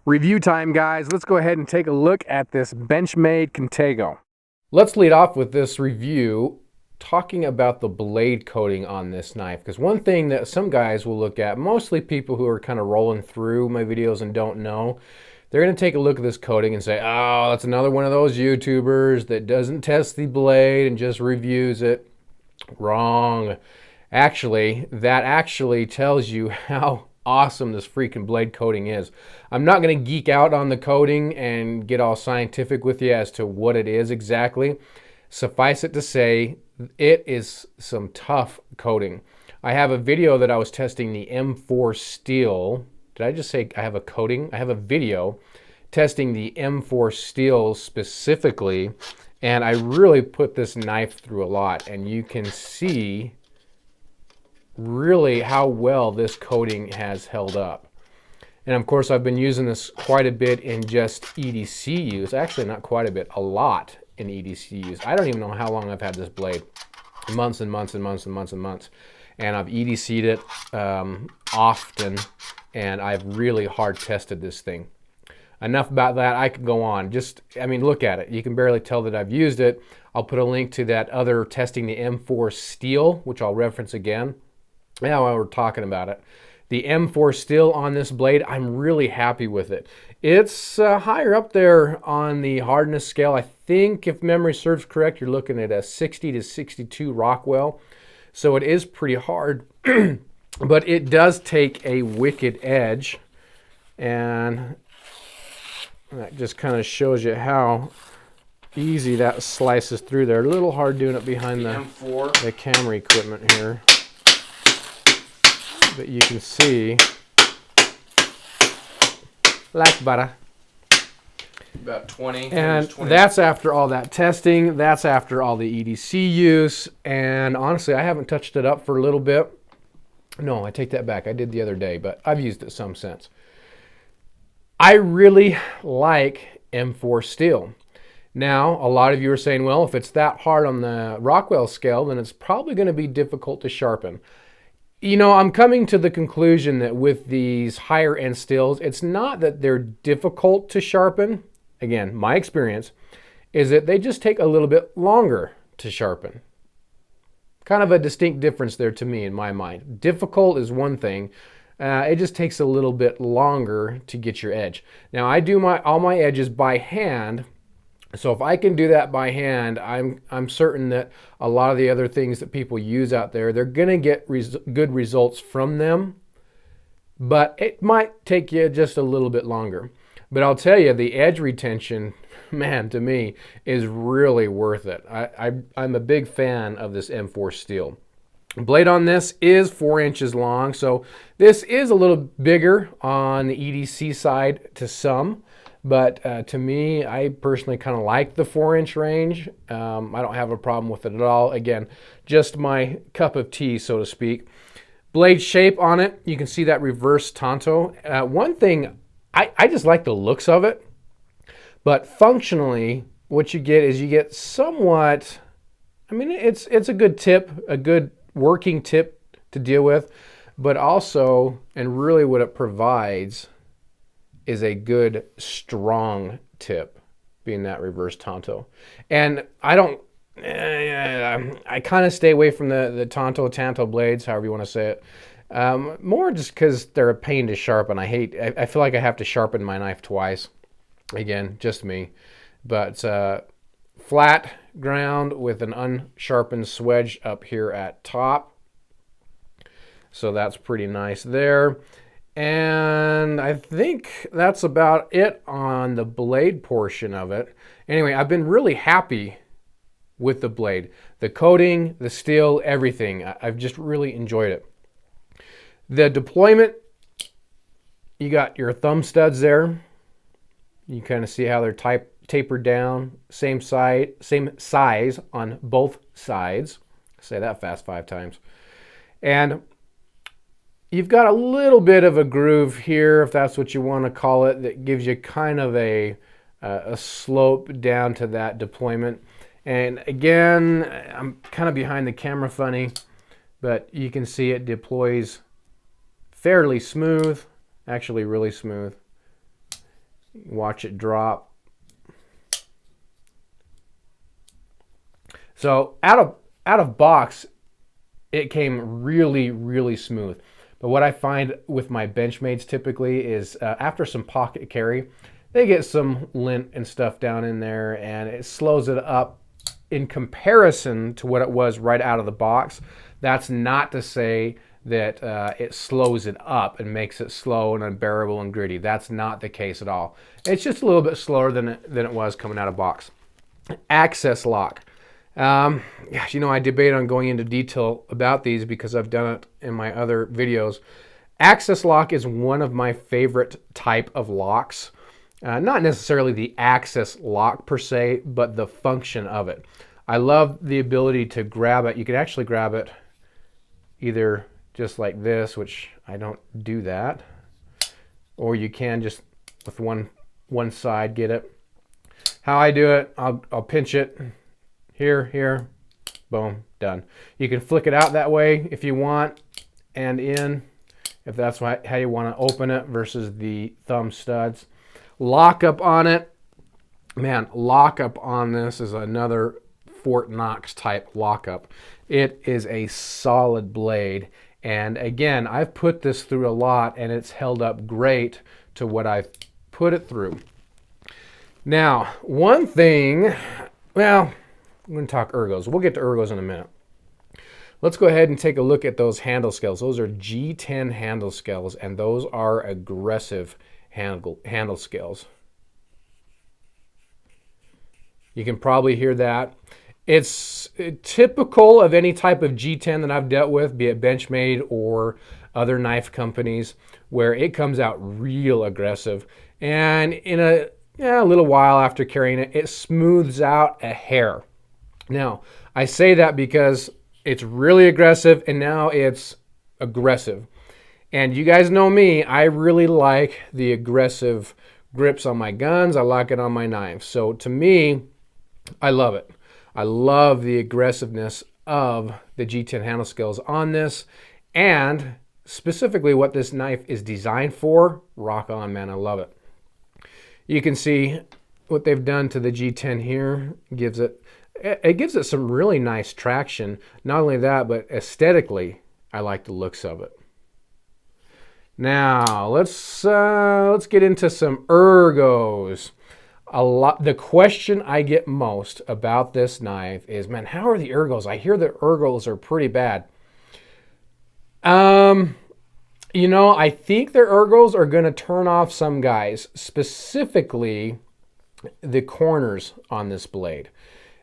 Review time, guys. Let's go ahead and take a look at this Benchmade Contego. Let's lead off with this review talking about the blade coating on this knife, because one thing that some guys will look at, mostly people who are kind of rolling through my videos and don't know, they're going to take a look at this coating and say, oh, that's another one of those YouTubers that doesn't test the blade and just reviews it. Wrong. Actually, that actually tells you how awesome this freaking blade coating is. I'm not going to geek out on the coating and get all scientific with you as to what it is exactly. Suffice it to say, it is some tough coating. I have a video that I was testing the M4 steel. Did I just say I have a coating? I have a video testing the M4 steel specifically, and I really put this knife through a lot, and you can see really how well this coating has held up. And of course, I've been using this quite a bit in just EDC use. Actually, not quite a bit, a lot in EDC use. I don't even know how long I've had this blade. Months and months and months and months and months. And I've EDC'd it often, and I've really hard tested this thing. Enough about that. I could go on. Just, I mean, look at it. You can barely tell that I've used it. I'll put a link to that other testing the M4 steel, which I'll reference again. Now while we're talking about it, the M4 steel on this blade, I'm really happy with it. It's higher up there on the hardness scale. I think, if memory serves correct, you're looking at a 60 to 62 Rockwell. So it is pretty hard, but it does take a wicked edge. And that just kind of shows you how easy that slices through there. A little hard doing it behind the camera equipment here. But you can see, like butter. About 20. And 20. that's after all that testing. That's after all the EDC use. And honestly, I haven't touched it up for a little bit. No, I take that back. I did the other day, but I've used it some since. I really like M4 steel. Now, a lot of you are saying, well, if it's that hard on the Rockwell scale, then it's probably going to be difficult to sharpen. You know, I'm coming to the conclusion that with these higher end steels, it's not that they're difficult to sharpen. Again, my experience is that they just take a little bit longer to sharpen. Kind of a distinct difference there to me in my mind. Difficult is one thing. It just takes a little bit longer to get your edge. Now, I do all my edges by hand. So if I can do that by hand, I'm certain that a lot of the other things that people use out there, they're going to get good results from them, but it might take you just a little bit longer. But I'll tell you, the edge retention, man, to me, is really worth it. I'm a big fan of this M4 steel. Blade on this is 4 inches long, so this is a little bigger on the EDC side to some. But to me, I personally kind of like the 4-inch range. I don't have a problem with it at all. Again, just my cup of tea, so to speak. Blade shape on it, you can see that reverse tanto. One thing, I just like the looks of it. But functionally, what you get is you get somewhat, I mean, it's a good tip, a good working tip to deal with. But also, and really what it provides, is a good, strong tip, being that reverse tanto. And I kind of stay away from the tanto blades, however you want to say it. More just because they're a pain to sharpen. I feel like I have to sharpen my knife twice. Again, just me. But flat ground with an unsharpened swedge up here at top. So that's pretty nice there. And I think that's about it on the blade portion of it. Anyway, I've been really happy with the blade. The coating, the steel, everything. I've just really enjoyed it. The deployment, you got your thumb studs there. You kind of see how they're tapered down. Same size on both sides. Say that fast 5 times. And you've got a little bit of a groove here, if that's what you want to call it, that gives you kind of a slope down to that deployment. And again, I'm kind of behind the camera funny, but you can see it deploys fairly smooth, actually really smooth. Watch it drop. So out of box, it came really, really smooth. But what I find with my Benchmades typically is after some pocket carry, they get some lint and stuff down in there, and it slows it up in comparison to what it was right out of the box. That's not to say that it slows it up and makes it slow and unbearable and gritty. That's not the case at all. It's just a little bit slower than it was coming out of box. Access lock. Gosh, you know, I debate on going into detail about these because I've done it in my other videos. Access lock is one of my favorite type of locks. Not necessarily the access lock per se, but the function of it. I love the ability to grab it. You can actually grab it either just like this, which I don't do that, or you can just with one side get it. How I do it, I'll pinch it. Here, boom, done. You can flick it out that way if you want, and in, if that's how you want to open it versus the thumb studs. Lockup on it, man, lockup on this is another Fort Knox type lockup. It is a solid blade, and again, I've put this through a lot, and it's held up great to what I've put it through. Now, one thing, well, I'm going to talk ergos. We'll get to ergos in a minute. Let's go ahead and take a look at those handle scales. Those are G10 handle scales, and those are aggressive handle scales. You can probably hear that. It's typical of any type of G10 that I've dealt with, be it Benchmade or other knife companies, where it comes out real aggressive. And in a little while after carrying it, it smooths out a hair. Now, I say that because it's really aggressive, and now it's aggressive. And you guys know me, I really like the aggressive grips on my guns. I like it on my knives. So to me, I love it. I love the aggressiveness of the G10 handle scales on this, and specifically what this knife is designed for. Rock on, man, I love it. You can see what they've done to the G10 here. It gives it some really nice traction. Not only that, but aesthetically, I like the looks of it. Now, let's get into some ergos. The question I get most about this knife is, man, how are the ergos? I hear the ergos are pretty bad. You know, I think the ergos are going to turn off some guys, specifically the corners on this blade.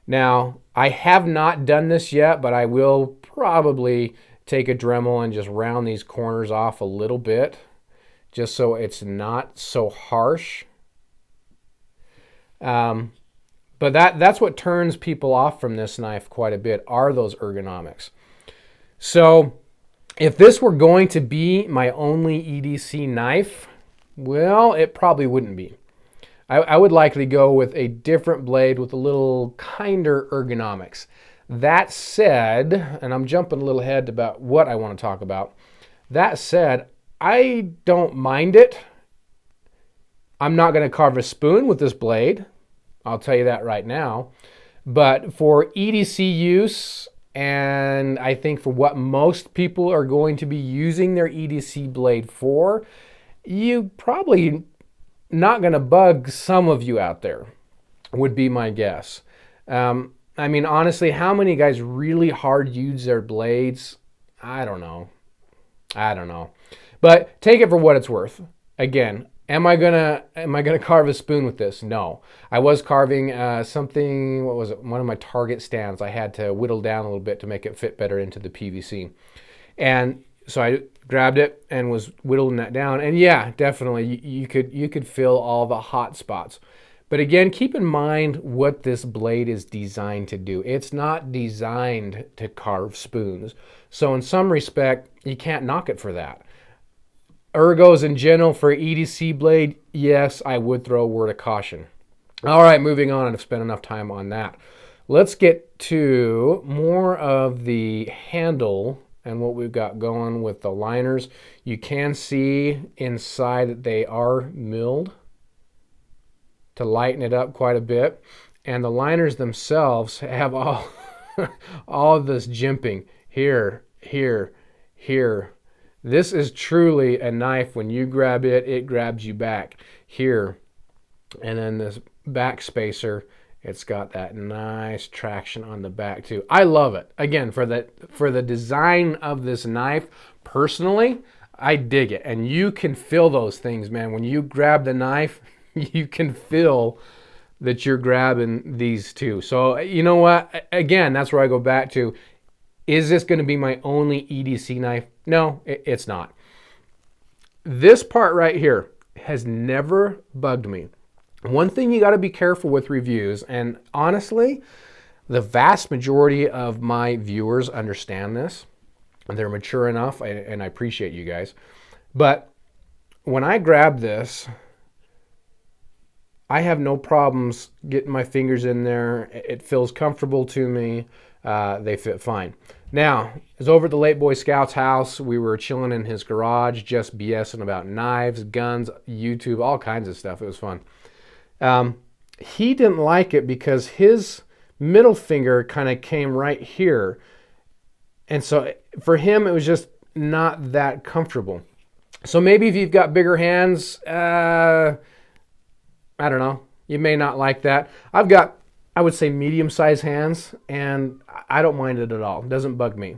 Now, I have not done this yet, but I will probably take a Dremel and just round these corners off a little bit, just so it's not so harsh. But that's what turns people off from this knife quite a bit, are those ergonomics. So if this were going to be my only EDC knife, well, it probably wouldn't be. I would likely go with a different blade with a little kinder ergonomics. That said, and I'm jumping a little ahead about what I want to talk about. That said, I don't mind it. I'm not going to carve a spoon with this blade. I'll tell you that right now. But for EDC use, and I think for what most people are going to be using their EDC blade for, you probably not going to bug some of you out there, would be my guess. I mean, honestly, how many guys really hard use their blades? I don't know. But take it for what it's worth. Again, am I gonna carve a spoon with this? No. I was carving something. What was it? One of my Target stands. I had to whittle down a little bit to make it fit better into the PVC, and so I grabbed it and was whittling that down. And yeah, definitely, you could feel all the hot spots. But again, keep in mind what this blade is designed to do. It's not designed to carve spoons. So in some respect, you can't knock it for that. Ergos in general for EDC blade, yes, I would throw a word of caution. All right, moving on. I've spent enough time on that. Let's get to more of the handle and what we've got going with the liners. You can see inside that they are milled. to lighten it up quite a bit. And the liners themselves have all, all of this jimping here, here, here. This is truly a knife. When you grab it, it grabs you back here. And then this back spacer, it's got that nice traction on the back too. I love it. Again, for the design of this knife, personally, I dig it. And you can feel those things, man. When you grab the knife, you can feel that you're grabbing these two. So you know what? Again, that's where I go back to. Is this going to be my only EDC knife? No, it's not. This part right here has never bugged me. One thing you got to be careful with reviews, and honestly, the vast majority of my viewers understand this. They're mature enough, and I appreciate you guys. But when I grab this, I have no problems getting my fingers in there. It feels comfortable to me. They fit fine. Now, I was over at the late Boy Scout's house. We were chilling in his garage, just BSing about knives, guns, YouTube, all kinds of stuff. It was fun. He didn't like it because his middle finger kind of came right here. And so for him, it was just not that comfortable. So maybe if you've got bigger hands, I don't know, you may not like that. I've got, I would say, medium-sized hands, and I don't mind it at all. It doesn't bug me.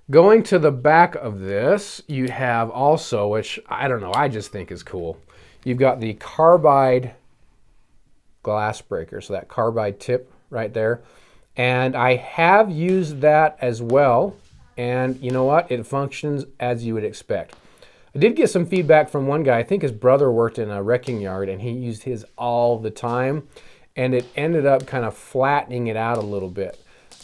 Going to the back of this, you have also, which I don't know, I just think is cool. You've got the carbide glass breaker, so that carbide tip right there. And I have used that as well, and you know what? It functions as you would expect. I did get some feedback from one guy. I think his brother worked in a wrecking yard, and he used his all the time, and it ended up kind of flattening it out a little bit.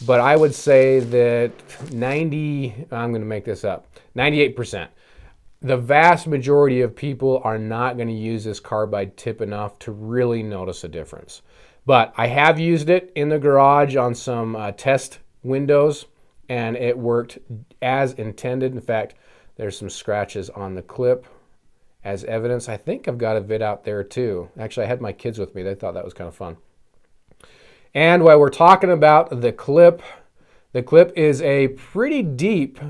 But I would say that 98%. The vast majority of people are not going to use this carbide tip enough to really notice a difference. But I have used it in the garage on some test windows, and it worked as intended. In fact, there's some scratches on the clip as evidence. I think I've got a vid out there too. Actually, I had my kids with me. They thought that was kind of fun. And while we're talking about the clip is a pretty deep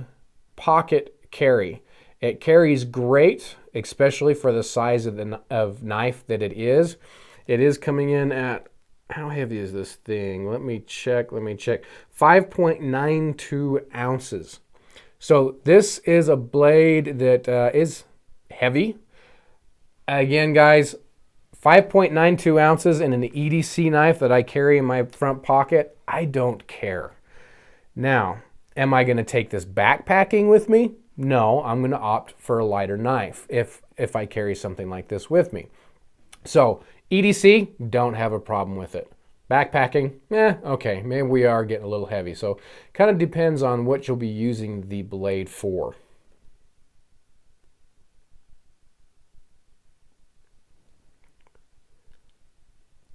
pocket carry. It carries great, especially for the size of knife that it is. It is coming in at, how heavy is this thing? Let me check. 5.92 ounces. So this is a blade that is heavy. Again, guys, 5.92 ounces in an EDC knife that I carry in my front pocket, I don't care. Now, am I going to take this backpacking with me? No, I'm going to opt for a lighter knife if I carry something like this with me. So EDC, don't have a problem with it. Backpacking, okay, maybe we are getting a little heavy. So kind of depends on what you'll be using the blade for.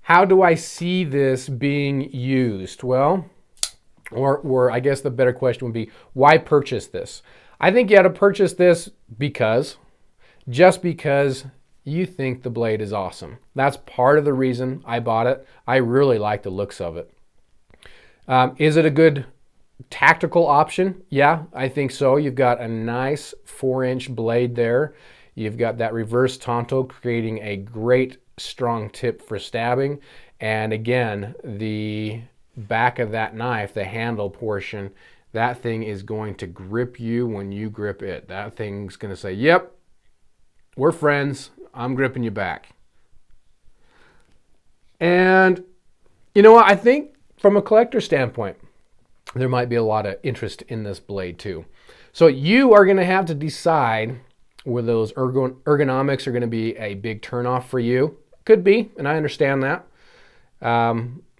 How do I see this being used? Well, or I guess the better question would be, why purchase this? I think you ought to purchase this just because you think the blade is awesome. That's part of the reason I bought it. I really like the looks of it. Is it a good tactical option? Yeah, I think so. You've got a nice 4-inch blade there. You've got that reverse tanto creating a great strong tip for stabbing. And again, the back of that knife, the handle portion, that thing is going to grip you when you grip it. That thing's going to say, yep, we're friends. I'm gripping you back. And you know what? I think from a collector standpoint, there might be a lot of interest in this blade too. So you are going to have to decide whether those ergonomics are going to be a big turnoff for you. Could be, and I understand that.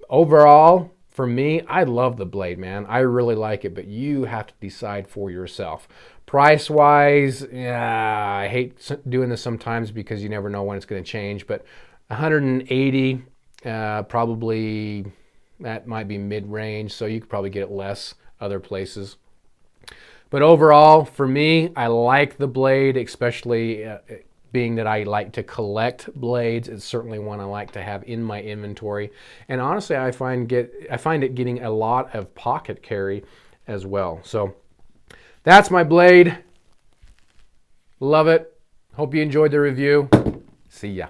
Overall, for me, I love the blade, man. I really like it, but you have to decide for yourself. Price-wise, yeah, I hate doing this sometimes because you never know when it's going to change, but 180, probably that might be mid-range, so you could probably get it less other places. But overall, for me, I like the blade, especially being that I like to collect blades, it's certainly one I like to have in my inventory. And honestly, I find it getting a lot of pocket carry as well. So that's my blade. Love it. Hope you enjoyed the review. See ya.